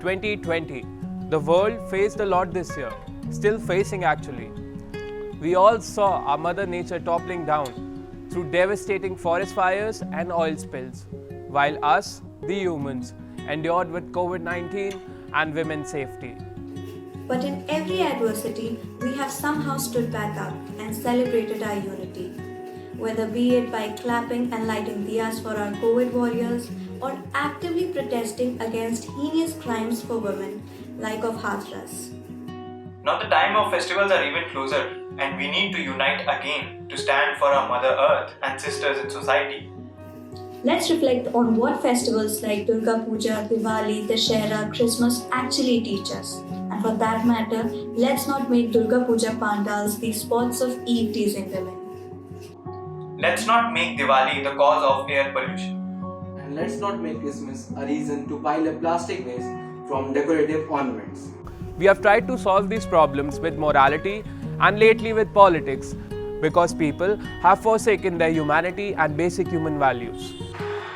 2020. The world faced a lot this year, still facing actually. We all saw our Mother Nature toppling down through devastating forest fires and oil spills, while us, the humans, endured with COVID-19 and women's safety. But in every adversity, we have somehow stood back up and celebrated our unity. Whether be it by clapping and lighting diyas for our COVID warriors or actively protesting against heinous crimes for women like of Hathras. Now the time of festivals are even closer and we need to unite again to stand for our Mother Earth and sisters in society. Let's reflect on what festivals like Durga Puja, Diwali, Dashera, Christmas actually teach us. And for that matter, let's not make Durga Puja pandals the spots of eve-teasing women. Let's not make Diwali the cause of air pollution. And let's not make Christmas a reason to pile up plastic waste from decorative ornaments. We have tried to solve these problems with morality and lately with politics because people have forsaken their humanity and basic human values.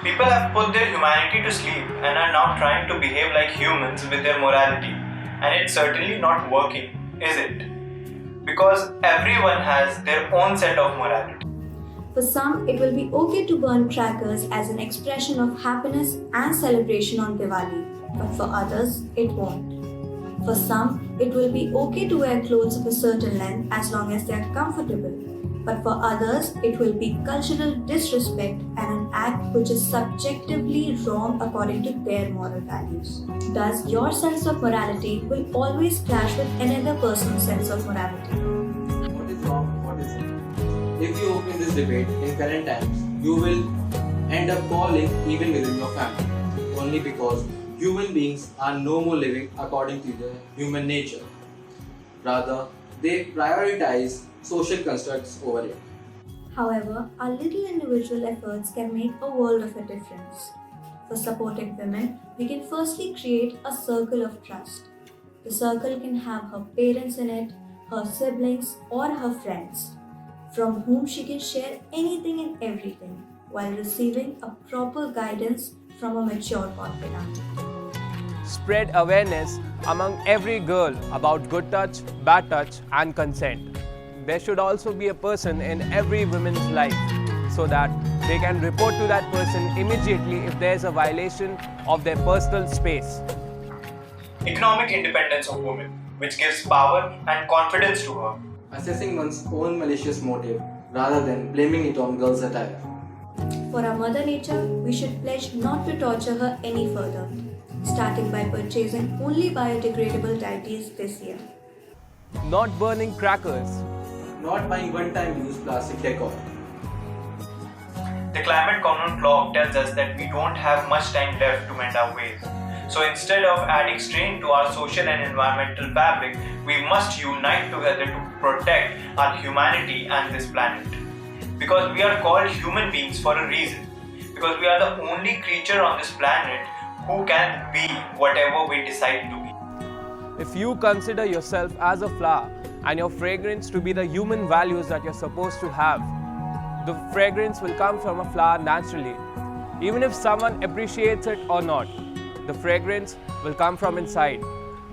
People have put their humanity to sleep and are now trying to behave like humans with their morality. And it's certainly not working, is it? Because everyone has their own set of morality. For some, it will be okay to burn crackers as an expression of happiness and celebration on Diwali, but for others, it won't. For some, it will be okay to wear clothes of a certain length as long as they are comfortable, but for others, it will be cultural disrespect and an act which is subjectively wrong according to their moral values. Thus, your sense of morality will always clash with another person's sense of morality. What is wrong? What is right? If you open this debate in current times, you will end up quarreling even within your family, only because human beings are no more living according to their human nature. Rather, they prioritize social constructs over it. However, our little individual efforts can make a world of a difference. For supporting women, we can firstly create a circle of trust. The circle can have her parents in it, her siblings, or her friends, from whom she can share anything and everything while receiving a proper guidance from a mature confidant. Spread awareness among every girl about good touch, bad touch, and consent. There should also be a person in every woman's life so that they can report to that person immediately if there is a violation of their personal space. Economic independence of women, which gives power and confidence to her. Assessing one's own malicious motive rather than blaming it on girls' attire. For our Mother Nature, we should pledge not to torture her any further, starting by purchasing only biodegradable deities this year. Not burning crackers. Not buying one-time use plastic decor. The climate covenant clock tells us that we don't have much time left to mend our ways. So instead of adding strain to our social and environmental fabric, we must unite together to protect our humanity and this planet. Because we are called human beings for a reason. Because we are the only creature on this planet who can be whatever we decide to be. If you consider yourself as a flower and your fragrance to be the human values that you're supposed to have, the fragrance will come from a flower naturally. Even if someone appreciates it or not, the fragrance will come from inside.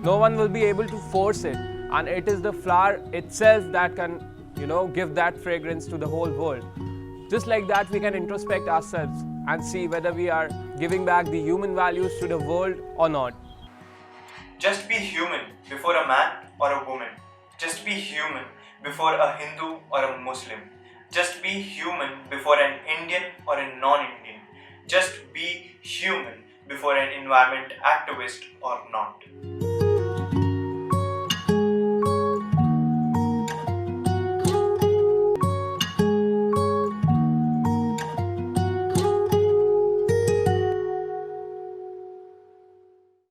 No one will be able to force it, and it is the flower itself that can, give that fragrance to the whole world. Just like that, we can introspect ourselves and see whether we are giving back the human values to the world or not. Just be human before a man or a woman. Just be human before a Hindu or a Muslim. Just be human before an Indian or a non-Indian. Just be human before an environment activist or not.